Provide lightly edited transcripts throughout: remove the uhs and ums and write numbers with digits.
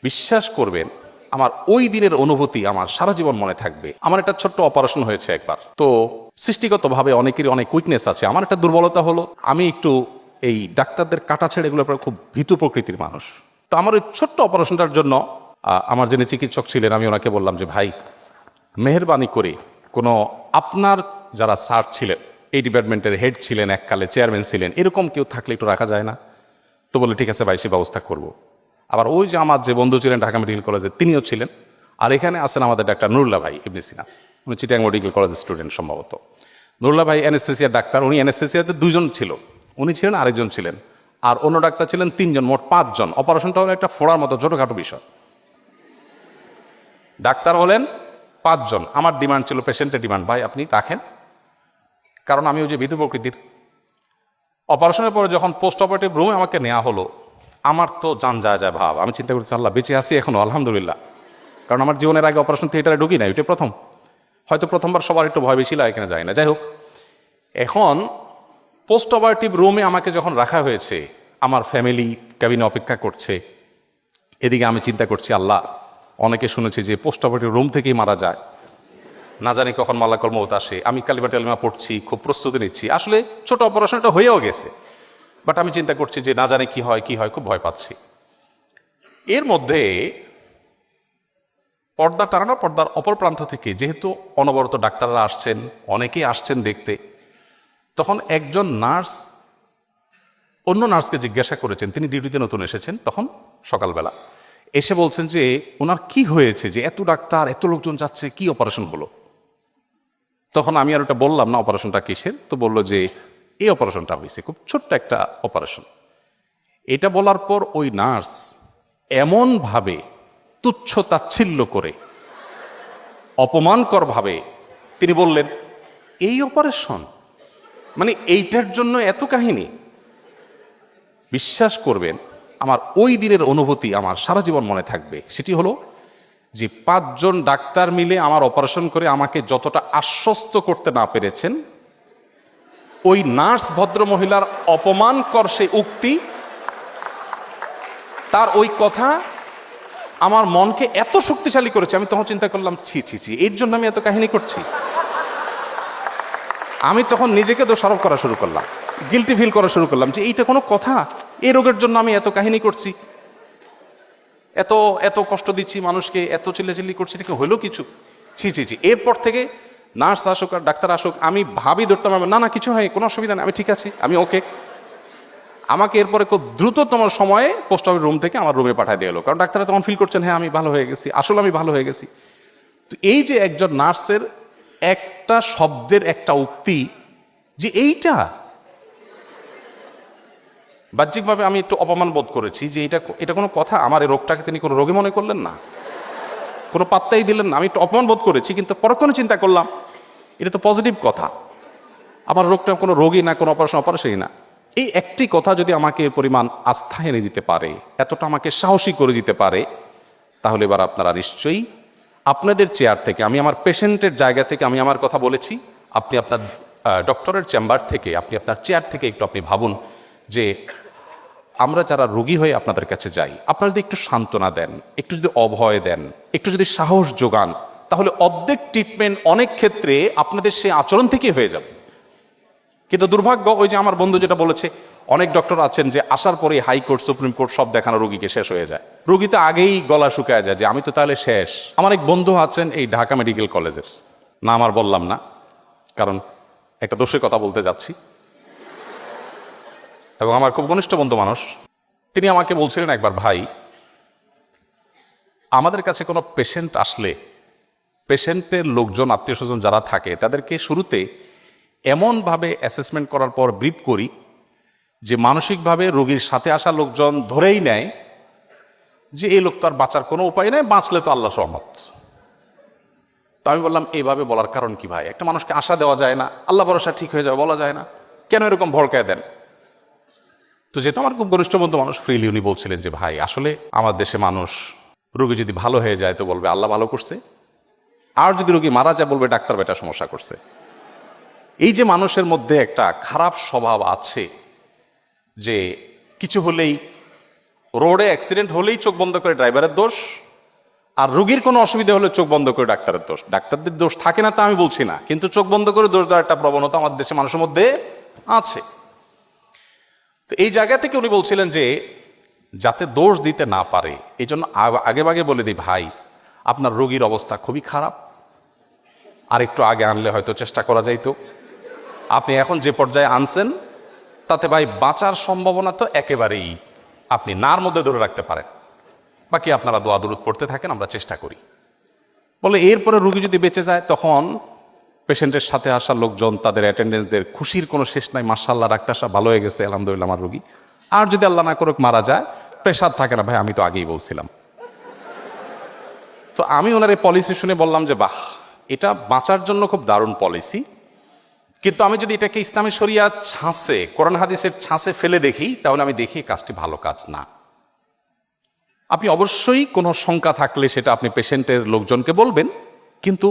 বিশ্বাস করবেন, আমার ওই দিনের অনুভূতি আমার সারা জীবন মনে থাকবে। আমার একটা ছোট্ট অপারেশন হয়েছে একবার। তো সৃষ্টিগতভাবে অনেকেরই অনেক উইকনেস আছে। আমার একটা দুর্বলতা হলো আমি একটু এই ডাক্তারদের কাটা ছেড়ে এগুলোর উপর খুব ভীতু প্রকৃতির মানুষ। তো আমার ওই ছোট্ট অপারেশনটার জন্য আমার যিনি চিকিৎসক ছিলেন, আমি ওনাকে বললাম যে ভাই, মেহেরবানি করে কোনো আপনার যারা স্যার ছিলেন, এই ডিপার্টমেন্টের হেড ছিলেন, এককালে চেয়ারম্যান ছিলেন, এরকম কেউ থাকলে একটু রাখা যায় না? তো বলে ঠিক আছে ভাই, সে ব্যবস্থা করবো। আবার ওই যে আমার যে বন্ধু ছিলেন ঢাকা মেডিকেল কলেজে, তিনিও ছিলেন। আর এখানে আছেন আমাদের ডাক্তার নুরুল্লাহ ভাই ইবনে সিনা, উনি চিটাং মেডিকেল কলেজের স্টুডেন্ট সম্ভবত। নুরুল্লাহ ভাই অ্যানেস্থেসিয়ার ডাক্তার, উনি অ্যানেস্থেসিয়াতে 2 জন ছিল, উনি ছিলেন, আরেকজন ছিলেন, আর অন্য ডাক্তার ছিলেন 3 জন, মোট 5 জন। অপারেশনটা হলো একটা ফোড়ার মতো ছোটোখাটো বিষয়। ডাক্তার হলেন 5 জন। আমার ডিমান্ড ছিল, পেশেন্টের ডিমান্ড, ভাই আপনি রাখেন, কারণ আমি ওই যে ভীতু প্রকৃতির। অপারেশনের পরে যখন পোস্ট অপারেটিভ রুমে আমাকে নেওয়া হলো, আমার তো জান যায় যায় ভাব। আমি চিন্তা করছি, আল্লাহ বেঁচে আছি এখনো, আলহামদুলিল্লাহ। কারণ আমার জীবনের আগে অপারেশন থিয়েটারে ঢুকি নাই, ওইটা প্রথম। হয়তো প্রথমবার সবার একটু ভয় বেশি লাগে, এখানে যায় না। যাই হোক, এখন পোস্ট অপারেটিভ রুমে আমাকে যখন রাখা হয়েছে, আমার ফ্যামিলি ক্যাবিনে অপেক্ষা করছে, এদিকে আমি চিন্তা করছি, আল্লাহ, অনেকে শুনেছি যে পোস্ট অপারেটিভ রুম থেকেই মারা যায়, না জানি কখন মালাকুল মউত আসে। আমি কালিমা টালিমা পড়ছি, খুব প্রস্তুতি নিচ্ছি। আসলে ছোট অপারেশনটা হয়েও গেছে, বাট আমি চিন্তা করছি যে না জানি কি হয়, খুব ভয় পাচ্ছি। এর মধ্যে পর্দা টানানো, পর্দার অপর প্রান্ত থেকে যেহেতু অনবরত ডাক্তাররা আসছেন, অনেকেই আসছেন দেখতে, তখন একজন নার্স অন্য নার্সকে জিজ্ঞাসা করেছেন, তিনি ডিউটিতে নতুন এসেছেন তখন সকালবেলা, এসে বলছেন যে ওনার কি হয়েছে, যে এত ডাক্তার, এত লোকজন যাচ্ছে, কি অপারেশন হলো? তখন আমি আর ওটা বললাম না অপারেশনটা কিসের। তো বলল যে এই অপারেশনটা হয়েছে, খুব ছোট্ট একটা অপারেশন। এটা বলার পর ওই নার্স এমনভাবে তুচ্ছ তাচ্ছিল্য করে, অপমানকর ভাবে তিনি বললেন, এই অপারেশন মানে এইটার জন্য এত কাহিনী? বিশ্বাস করবেন, আমার ওই দিনের অনুভূতি আমার সারা জীবন মনে থাকবে। সেটি হলো যে 5 জন ডাক্তার মিলে আমার অপারেশন করে আমাকে যতটা আশ্বস্ত করতে না পেরেছেন, ওই নার্স ভদ্র মহিলার অপমানকর সেই উক্তি, তার ওই কথা আমার মনকে এত শক্তিশালী করেছে। আমি তখন চিন্তা করলাম, ছি ছি ছি, এর জন্য আমি এত কাহিনী করছি। আমি তখন নিজেকে দোষারোপ করা শুরু করলাম, গিল্টি ফিল করা শুরু করলাম যে এইটা কোনো কথা, এই রোগের জন্য আমি এত কাহিনী করছি, এত এত কষ্ট দিচ্ছি মানুষকে, এত চিল্লাচিল্লি করছি, এটা কি হলো কিছু? ছি ছি ছি। এরপর থেকে নার্স আসুক আর ডাক্তার আসুক, আমি ভাবি ধরতাম, না না কিছু হয়, কোনো অসুবিধা নেই, আমি ঠিক আছি, আমি ওকে। আমাকে এরপরে খুব দ্রুততম সময়ে পোস্ট অফিস রুম থেকে আমার রুমে পাঠিয়ে দিয়ে এলো, কারণ ডাক্তাররা তখন ফিল করছেন, হ্যাঁ আমি ভালো হয়ে গেছি, আসলে আমি ভালো হয়ে গেছি। তো এই যে একজন নার্সের একটা শব্দের একটা উক্তি, যে এইটা, বাহ্যিকভাবে আমি একটু অপমান বোধ করেছি যে এটা কোনো কথা? আমার এই রোগটাকে তিনি কোনো রোগী মনে করলেন না, কোনো পাত্তাই দিলেন না। আমি একটু অপমান বোধ করেছি, কিন্তু পরক্ষণে চিন্তা করলাম এটা তো পজিটিভ কথা, আমার রোগটা কোনো রোগী না, কোনো অপারেশনই না। এই একটি কথা যদি আমাকে এর পরিমাণ আস্থা এনে দিতে পারে, এতটা আমাকে সাহসী করে দিতে পারে, তাহলে এবার আপনারা নিশ্চয়ই আপনাদের চেয়ার থেকে, আমি আমার পেশেন্টের জায়গা থেকে আমি আমার কথা বলেছি, আপনি আপনার ডক্টরের চেম্বার থেকে, আপনি আপনার চেয়ার থেকে একটু আপনি ভাবুন যে আমরা যারা রোগী হয়ে আপনাদের কাছে যাই, আপনারা যদি একটু সান্ত্বনা দেন, একটু যদি অভয় দেন, একটু যদি সাহস যোগান, তাহলে অর্ধেক ট্রিটমেন্ট অনেক ক্ষেত্রে আপনাদের সেই আচরণ থেকেই হয়ে যাবে। কিন্তু দুর্ভাগ্য, ওই যে আমার বন্ধু যেটা বলেছে, অনেক ডক্টর আছেন যে আসার পরে হাইকোর্ট, সুপ্রিম কোর্ট সব দেখানো রোগীকে শেষ হয়ে যায়, রোগী তো আগেই গলা শুকায় যায় যে আমি তো তাহলে শেষ। আমার এক বন্ধু আছেন এই ঢাকা মেডিকেল কলেজের, নাম আর বললাম না, কারণ একটা দোষের কথা বলতে যাচ্ছি, এবং আমার খুব ঘনিষ্ঠ বন্ধু মানুষ। তিনি আমাকে বলছিলেন একবার, ভাই আমাদের কাছে কোনো পেশেন্ট আসলে, পেশেন্টের লোকজন, আত্মীয় স্বজন যারা থাকে, তাদেরকে শুরুতে এমনভাবে অ্যাসেসমেন্ট করার পর ব্রিফ করি যে মানসিকভাবে রোগীর সাথে আসা লোকজন ধরেই নেয় যে এই লোক তো আর বাঁচার কোনো উপায় নেই, বাঁচলে তো আল্লাহর রহমত। তো আমি বললাম, এইভাবে বলার কারণ কি ভাই? একটা মানুষকে আশা দেওয়া যায় না, আল্লাহ ভরসা ঠিক হয়ে যাবে বলা যায় না, কেন এরকম ভড়কায় দেন? তো যেহেতু আমার খুব ঘনিষ্ঠ বন্ধু মানুষ, ফ্রিলি উনি বলছিলেন যে ভাই আসলে আমার দেশে মানুষ রোগী যদি ভালো হয়ে যায় তো বলবে আল্লাহ ভালো করছে, আর যদি রোগী মারা যায় বলবে ডাক্তার বেটা সমস্যা করছে। এই যে মানুষের মধ্যে একটা খারাপ স্বভাব আছে যে কিছু হলেই রোডে অ্যাক্সিডেন্ট হলেই চোখ বন্ধ করে ড্রাইভারের দোষ, আর রোগীর কোনো অসুবিধা হলে চোখ বন্ধ করে ডাক্তারের দোষ। ডাক্তারদের দোষ থাকে না তা আমি বলছি না, কিন্তু চোখ বন্ধ করে দোষ দেওয়ার একটা প্রবণতা আমাদের দেশে মানুষের মধ্যে আছে। তো এই জায়গা থেকে উনি বলছিলেন যে যাতে দোষ দিতে না পারে এই জন্য আগে ভাগে বলে দিই, ভাই আপনার রোগীর অবস্থা খুবই খারাপ, আর একটু আগে আনলে হয়তো চেষ্টা করা যাইতো। আপনি এখন যে পর্যায়ে আনছেন তাতে ভাই বাঁচার সম্ভাবনা তো একেবারেই আপনি নার মধ্যে ধরে রাখতে পারেন। বাকি আপনারা দোয়া দুরুদ পড়তে থাকেন, আমরা চেষ্টা করি। বলে এরপরে রোগী যদি বেঁচে যায় তখন পেশেন্টের সাথে আসা লোকজন, তাদের অ্যাটেন্ডেন্সদের খুশির কোনো শেষ নাই, মাশাআল্লাহ ডাক্তার সাহেব ভালো হয়ে গেছে, আলহামদুলিল্লাহ আমার রোগী। আর যদি আল্লাহ না করুক মারা যায়, প্রেশার থাকে না, ভাই আমি তো আগেই বলছিলাম। তো আমি ওনার এই পলিসি শুনে বললাম যে বাহ, এটা বাঁচার জন্য খুব দারুণ পলিসি, কিন্তু আমি যদি এটাকে ইসলামী শরিয়াত ছাঁচে, কোরআন হাদিসের ছাঁচে ফেলে দেখি, তাহলে আমি দেখি কাজটি ভালো কাজ না। আপনি অবশ্যই কোনো শঙ্কা থাকলে সেটা আপনি পেশেন্টের লোকজনকে বলবেন, কিন্তু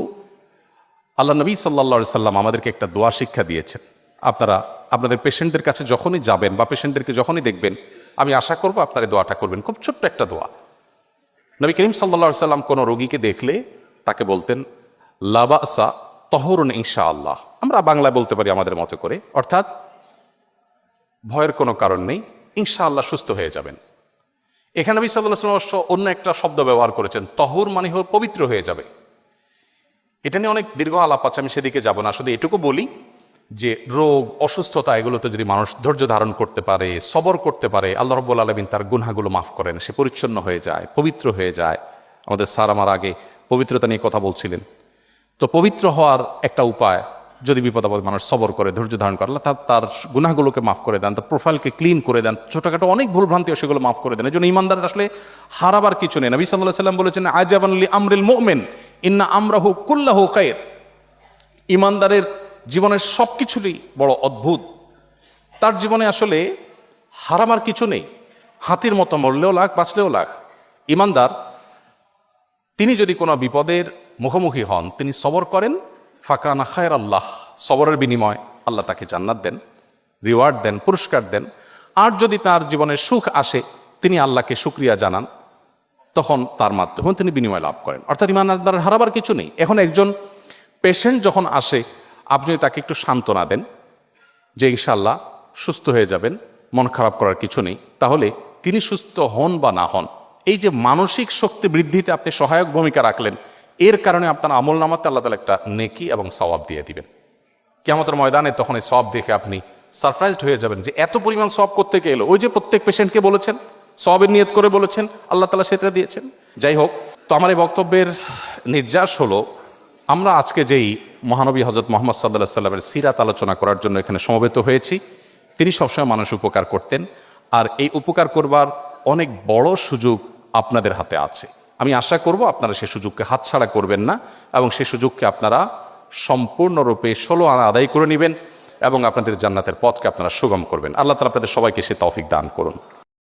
আল্লাহ নবী সাল্লাল্লাহু সাল্লাম আমাদেরকে একটা দোয়া শিক্ষা দিয়েছেন। আপনারা আপনাদের পেশেন্টদের কাছে যখনই যাবেন বা পেশেন্টদেরকে যখনই দেখবেন, আমি আশা করবো আপনারা দোয়াটা করবেন। খুব ছোট্ট একটা দোয়া। নবী করিম সাল্লাল্লাহু সাল্লাম কোনো রোগীকে দেখলে তাকে বলতেন লা বাসা তহরুন ইনশাআল্লাহ। আমরা বাংলায় বলতে পারি আমাদের মতো করে, অর্থাৎ ভয়ের কোনো কারণ নেই, ইনশাআল্লাহ সুস্থ হয়ে যাবেন। এখানে নবী সাল্লাল্লাহু আলাইহি ওয়াসাল্লাম অন্য একটা শব্দ ব্যবহার করেছেন, তহর মানে হল পবিত্র হয়ে যাবে। এটা নিয়ে অনেক দীর্ঘ আলাপ আছে, আমি সেদিকে যাব না। শুধু এটুকু বলি যে রোগ অসুস্থতা এগুলোতে যদি মানুষ ধৈর্য ধারণ করতে পারে, সবর করতে পারে, আল্লাহ রাব্বুল আলামিন তার গুনাহগুলো মাফ করেন, সে পরিচ্ছন্ন হয়ে যায়, পবিত্র হয়ে যায়। আমাদের স্যার আমার আগে পবিত্রতা নিয়ে কথা বলছিলেন। তো পবিত্র হওয়ার একটা উপায়, যদি বিপদ আপদ মানুষ সবর করে, ধৈর্য ধারণ করে, আল্লাহ তার গুনাহগুলোকে মাফ করে দেন, তার প্রোফাইলকে ক্লিন করে দেন, ছোটখাটো অনেক ভুলভ্রান্তিও সেগুলো মাফ করে দেন। এই জন্য ইমানদারের আসলে হারাবার কিছু নেই। নবী সাল্লাল্লাহু আলাইহি ওয়াসাল্লাম বলেছেন আজাবান লি আমরিল মুমিন ইন্না আমরাহু কুল্লাহু খায়র। ইমানদারের জীবনের সব কিছুরই বড় অদ্ভুত, তার জীবনে আসলে হারাবার কিছু নেই। হাতির মতো মরলেও লাখ, বাঁচলেও লাখ। ইমানদার তিনি যদি কোনো বিপদের মুখোমুখি হন, তিনি সবর করেন, ফাকানা খায়র আল্লাহ, সবরের বিনিময় আল্লাহ তাকে জান্নাত দেন, রিওয়ার্ড দেন, পুরস্কার দেন। আর যদি তার জীবনে সুখ আসে, তিনি আল্লাহকে শুকরিয়া জানান, তখন তার মাধ্যমে তিনি বিনিময় লাভ করেন। অর্থাৎ ইমানদারের হারাবার কিছু নেই। এখন একজন পেশেন্ট যখন আসে, আপনি তাকে একটু সান্ত্বনা দেন যে ইনশাআল্লাহ সুস্থ হয়ে যাবেন, মন খারাপ করার কিছু নেই, তাহলে তিনি সুস্থ হন বা না হন, এই যে মানসিক শক্তি বৃদ্ধিতে আপনি সহায়ক ভূমিকা রাখলেন, এর কারণে আপনার আমল নামাতে আল্লাহ তাআলা একটা নেকি এবং সওয়াব দিয়ে দিবেন। কিয়ামতের ময়দানে তখন এই সওয়াব দেখে আপনি সারপ্রাইজড হয়ে যাবেন যে এত পরিমাণ সওয়াব কোত্থেকে এলো। ওই যে প্রত্যেক পেশেন্টকে বলেছেন, সওয়াবের নিয়ত করে বলেছেন, আল্লাহ তাআলা সেটা দিয়েছেন। যাই হোক, তো আমার এই বক্তব্যের নির্যাস হলো, আমরা আজকে যেই মহানবী হযরত মুহাম্মদ সাল্লাল্লাহু আলাইহি ওয়াসাল্লামের সিরাত আলোচনা করার জন্য এখানে সমবেত হয়েছি, তিনি সবসময় মানুষ উপকার করতেন, আর এই উপকার করবার অনেক বড় সুযোগ আপনাদের হাতে আছে। আমি আশা করব আপনারা সেই সুযোগকে হাতছাড়া করবেন না, এবং সেই সুযোগকে আপনারা সম্পূর্ণরূপে 16 আনা আদায় করে নেবেন, এবং আপনাদের জান্নাতের পথকে আপনারা সুগম করবেন। আল্লাহ তাআলা আপনাদের সবাইকে সে তৌফিক দান করুন।